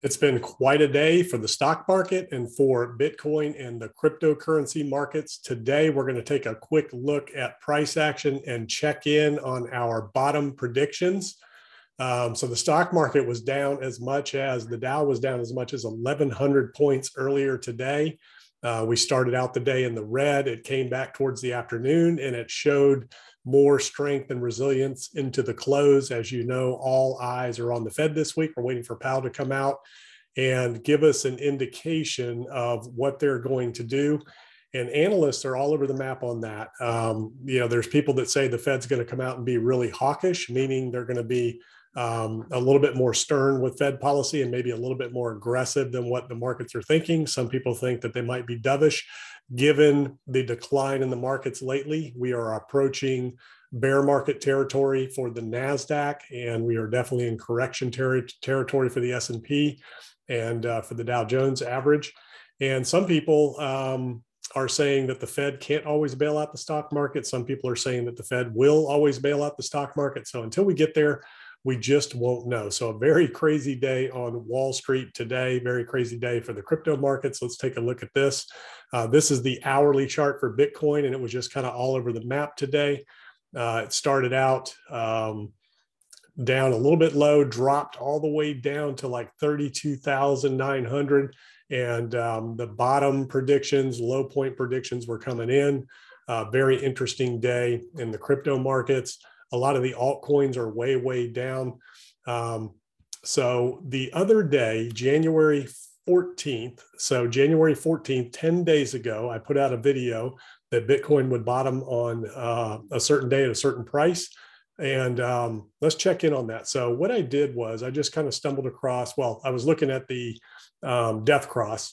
It's been quite a day for the stock market and for Bitcoin and the cryptocurrency markets. Today, we're going to take a quick look at price action and check in on our bottom predictions. So the stock market was down as much as the Dow was down as much as 1,100 points earlier today. We started out the day in the red. It came back towards the afternoon and it showed more strength and resilience into the close. As you know, all eyes are on the Fed this week. We're waiting for Powell to come out and give us an indication of what they're going to do. And analysts are all over the map on that. There's people that say the Fed's going to come out and be really hawkish, meaning they're going to be a little bit more stern with Fed policy and maybe a little bit more aggressive than what the markets are thinking. Some people think that they might be dovish. Given the decline in the markets lately, we are approaching bear market territory for the NASDAQ, and we are definitely in correction territory for the S&P and for the Dow Jones average. And some people are saying that the Fed can't always bail out the stock market. Some people are saying that the Fed will always bail out the stock market. So until we get there, we just won't know. So a very crazy day on Wall Street today, very crazy day for the crypto markets. Let's take a look at this. This is the hourly chart for Bitcoin, and it was just kind of all over the map today. It started out down a little bit low, dropped all the way down to like 32,900. And the bottom predictions, low point predictions were coming in. Very interesting day in the crypto markets. A lot of the altcoins are way, way down. So the other day, January 14th, 10 days ago, I put out a video that Bitcoin would bottom on a certain day at a certain price. And let's check in on that. So what I did was I just kind of stumbled across, I was looking at the death cross,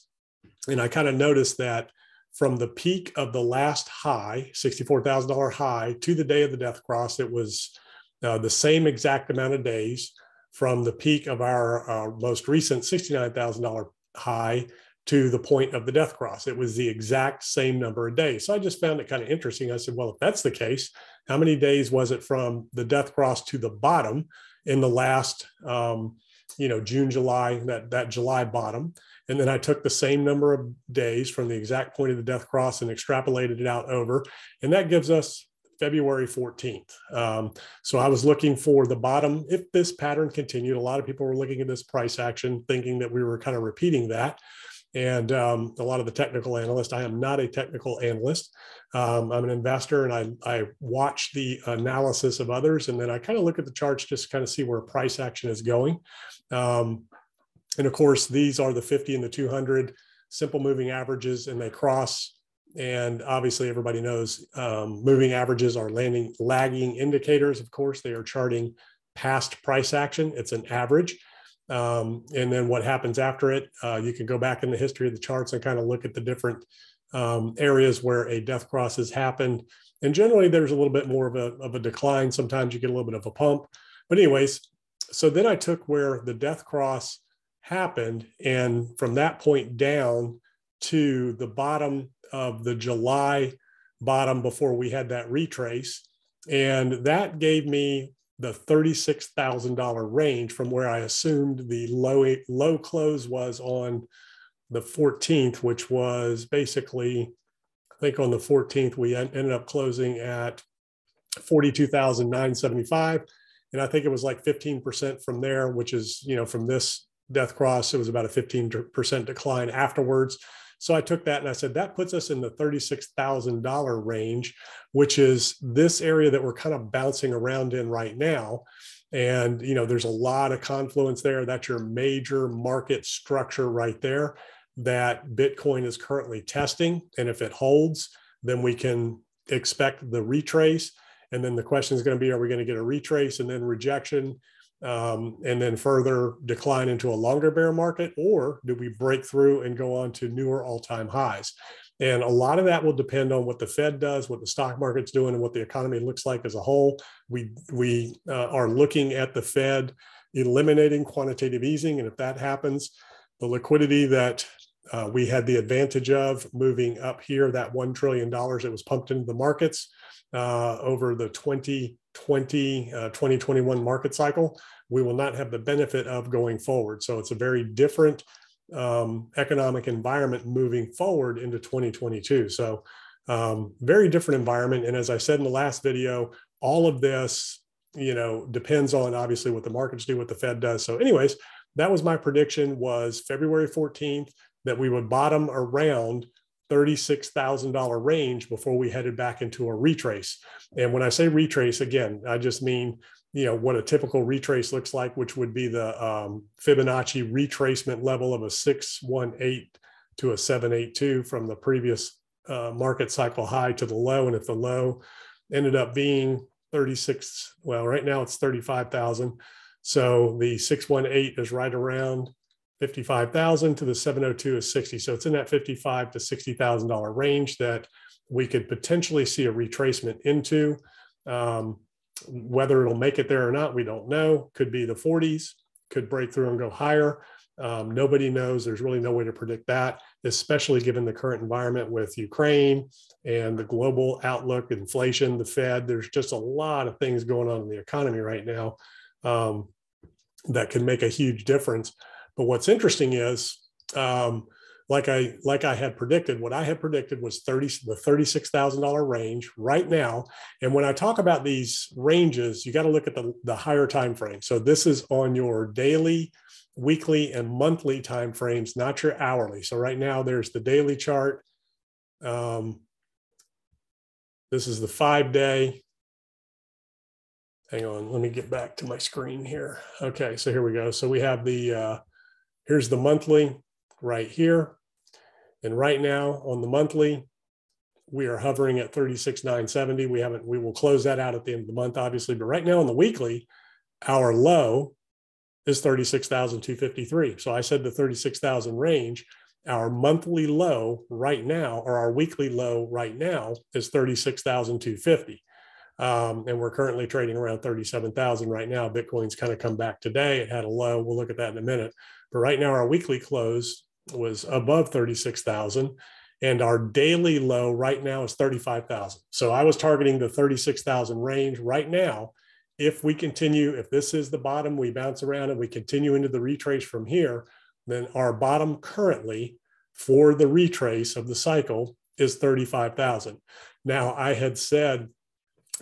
and I kind of noticed that from the peak of the last high, $64,000 high, to the day of the death cross, it was the same exact amount of days from the peak of our most recent $69,000 high to the point of the death cross. It was the exact same number of days. So I just found it kind of interesting. I said, well, if that's the case, how many days was it from the death cross to the bottom in the last, June, July, that July bottom? And then I took the same number of days from the exact point of the death cross and extrapolated it out over. And that gives us February 14th. So I was looking for the bottom. If this pattern continued, a lot of people were looking at this price action, thinking that we were kind of repeating that. And a lot of the technical analysts, I am not a technical analyst. I'm an investor, and I watch the analysis of others. And then I kind of look at the charts just to kind of see where price action is going. And of course, these are the 50 and the 200 simple moving averages, and they cross. And obviously, everybody knows moving averages are lagging indicators. Of course, they are charting past price action. It's an average. And then what happens after it, you can go back in the history of the charts and kind of look at the different areas where a death cross has happened. And generally, there's a little bit more of a decline. Sometimes you get a little bit of a pump. But anyways, so then I took where the death cross happened, and from that point down to the bottom of the July bottom before we had that retrace, and that gave me the $36,000 range from where I assumed the low close was on the 14th, which was basically, I think on the 14th, we ended up closing at 42,975. And I think it was like 15% from there, which is, from this death cross, it was about a 15% decline afterwards. So I took that and I said, that puts us in the $36,000 range, which is this area that we're kind of bouncing around in right now. And, there's a lot of confluence there. That's your major market structure right there that Bitcoin is currently testing. And if it holds, then we can expect the retrace. And then the question is going to be, are we going to get a retrace and then rejection? And then further decline into a longer bear market, or do we break through and go on to newer all-time highs? And a lot of that will depend on what the Fed does, what the stock market's doing, and what the economy looks like as a whole. We are looking at the Fed eliminating quantitative easing, and if that happens, the liquidity that we had the advantage of moving up here, that $1 trillion that was pumped into the markets over the 20 2021 market cycle, we will not have the benefit of going forward. So it's a very different economic environment moving forward into 2022. So very different environment. And as I said in the last video, all of this, depends on obviously what the markets do, what the Fed does. So anyways, that was my prediction, was February 14th, that we would bottom around $36,000 range before we headed back into a retrace. And when I say retrace, again, I just mean, what a typical retrace looks like, which would be the Fibonacci retracement level of a 618 to a 782 from the previous market cycle high to the low. And if the low ended up being 36, well, right now it's 35,000. So the 618 is right around 55,000 to the 702 is 60. So it's in that $55,000 to $60,000 range that we could potentially see a retracement into. Whether it'll make it there or not, we don't know. Could be the 40s, could break through and go higher. Nobody knows. There's really no way to predict that, especially given the current environment with Ukraine and the global outlook, inflation, the Fed. There's just a lot of things going on in the economy right now that can make a huge difference. But what's interesting is, like I had predicted, what I had predicted was the $36,000 range right now. And when I talk about these ranges, you got to look at the higher time frame. So this is on your daily, weekly, and monthly time frames, not your hourly. So right now there's the daily chart. This is the 5-day. Hang on, let me get back to my screen here. Okay, so here we go. So we have here's the monthly right here. And right now on the monthly, we are hovering at 36,970. We will close that out at the end of the month, obviously. But right now on the weekly, our low is 36,253. So I said the 36,000 range. Our monthly low right now, or our weekly low right now, is 36,250. And we're currently trading around 37,000 right now. Bitcoin's kind of come back today. It had a low. We'll look at that in a minute. But right now, our weekly close was above 36,000. And our daily low right now is 35,000. So I was targeting the 36,000 range right now. If we continue, if this is the bottom, we bounce around and we continue into the retrace from here, then our bottom currently for the retrace of the cycle is 35,000. Now, I had said,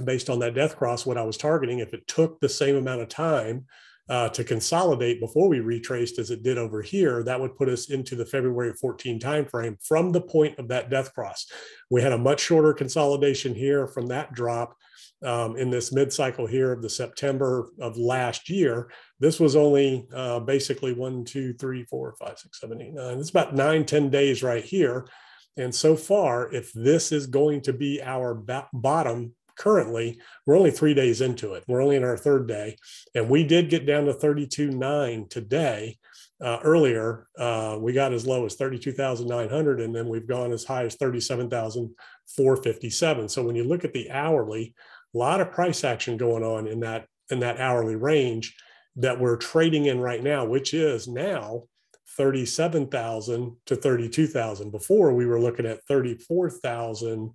based on that death cross, what I was targeting, if it took the same amount of time to consolidate before we retraced as it did over here, that would put us into the February 14 timeframe from the point of that death cross. We had a much shorter consolidation here from that drop in this mid-cycle here of the September of last year. This was only basically 1, 2, 3, 4, 5, 6, 7, 8, 9. It's about 9-10 days right here. And so far, if this is going to be our bottom currently, we're only 3 days into it. We're only in our third day. And we did get down to 32.9 today. Earlier, we got as low as 32,900, and then we've gone as high as 37,457. So when you look at the hourly, a lot of price action going on in that hourly range that we're trading in right now, which is now 37,000 to 32,000. Before, we were looking at 34,000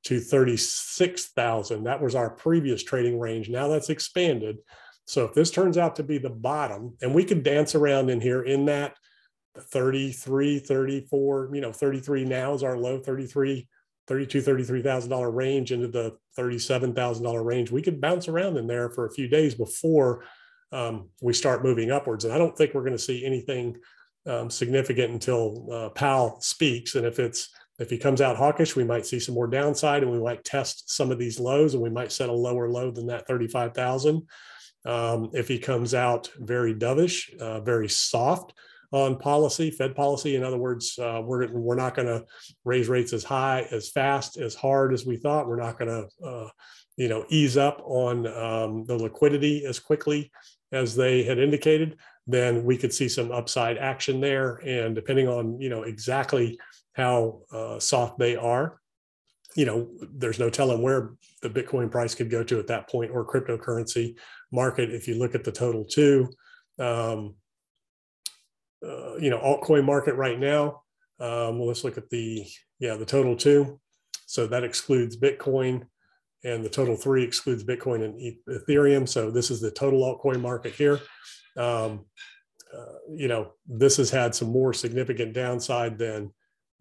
to 36,000. That was our previous trading range. Now that's expanded. So if this turns out to be the bottom, and we could dance around in here in that 33, 34, 33 now is our low, 33, $33,000 range into the $37,000 range. We could bounce around in there for a few days before we start moving upwards. And I don't think we're going to see anything significant until Powell speaks. And if he comes out hawkish, we might see some more downside, and we might test some of these lows, and we might set a lower low than that 35,000. If he comes out very dovish, very soft on policy, Fed policy, in other words, we're not going to raise rates as high, as fast, as hard as we thought. We're not going to, ease up on the liquidity as quickly as they had indicated. Then we could see some upside action there, and depending on exactly how soft they are, there's no telling where the Bitcoin price could go to at that point, or cryptocurrency market. If you look at the total too, altcoin market right now. Well, let's look at the total too. So that excludes Bitcoin and the total 3 excludes Bitcoin and Ethereum. So this is the total altcoin market here. This has had some more significant downside than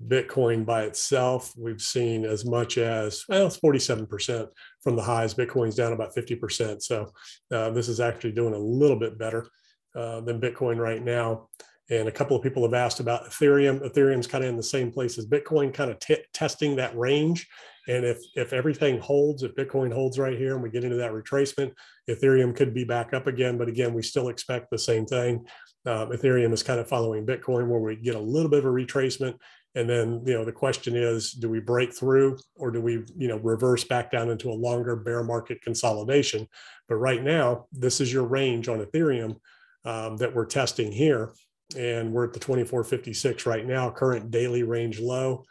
Bitcoin by itself. We've seen as much as, well, it's 47% from the highs. Bitcoin's down about 50%. So this is actually doing a little bit better than Bitcoin right now. And a couple of people have asked about Ethereum. Ethereum's kind of in the same place as Bitcoin, kind of testing that range. And if everything holds, if Bitcoin holds right here and we get into that retracement, Ethereum could be back up again. But again, we still expect the same thing. Ethereum is kind of following Bitcoin, where we get a little bit of a retracement. And then, the question is, do we break through, or do we, reverse back down into a longer bear market consolidation? But right now, this is your range on Ethereum that we're testing here. And we're at the 2456 right now. Current daily range low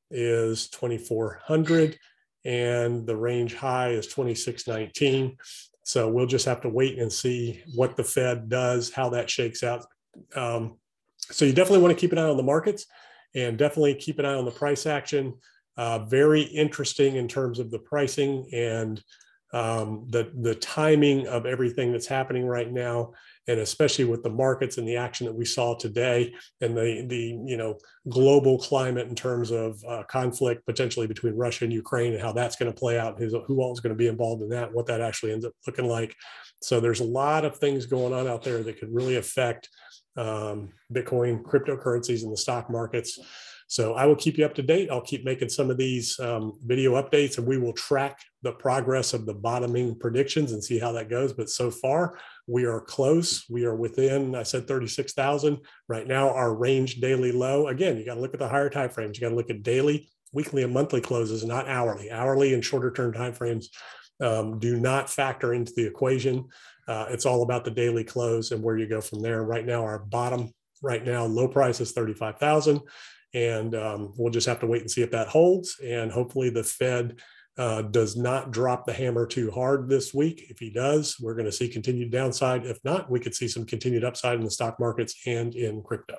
is 2400, and the range high is 2619. So we'll just have to wait and see what the Fed does, how that shakes out. So you definitely want to keep an eye on the markets, and definitely keep an eye on the price action. Very interesting in terms of the pricing and the timing of everything that's happening right now, and especially with the markets and the action that we saw today, and the global climate in terms of conflict potentially between Russia and Ukraine, and how that's going to play out, who all is going to be involved in that, what that actually ends up looking like. So there's a lot of things going on out there that could really affect Bitcoin, cryptocurrencies, and the stock markets. So I will keep you up to date. I'll keep making some of these video updates, and we will track the progress of the bottoming predictions and see how that goes. But so far, we are close. We are within, I said 36,000. Right now, our range daily low. Again, you got to look at the higher time frames. You got to look at daily, weekly, and monthly closes, not hourly. Hourly and shorter term time frames do not factor into the equation. It's all about the daily close and where you go from there. Right now, our bottom right now, low price is 35,000. And we'll just have to wait and see if that holds. And hopefully the Fed does not drop the hammer too hard this week. If he does, we're going to see continued downside. If not, we could see some continued upside in the stock markets and in crypto.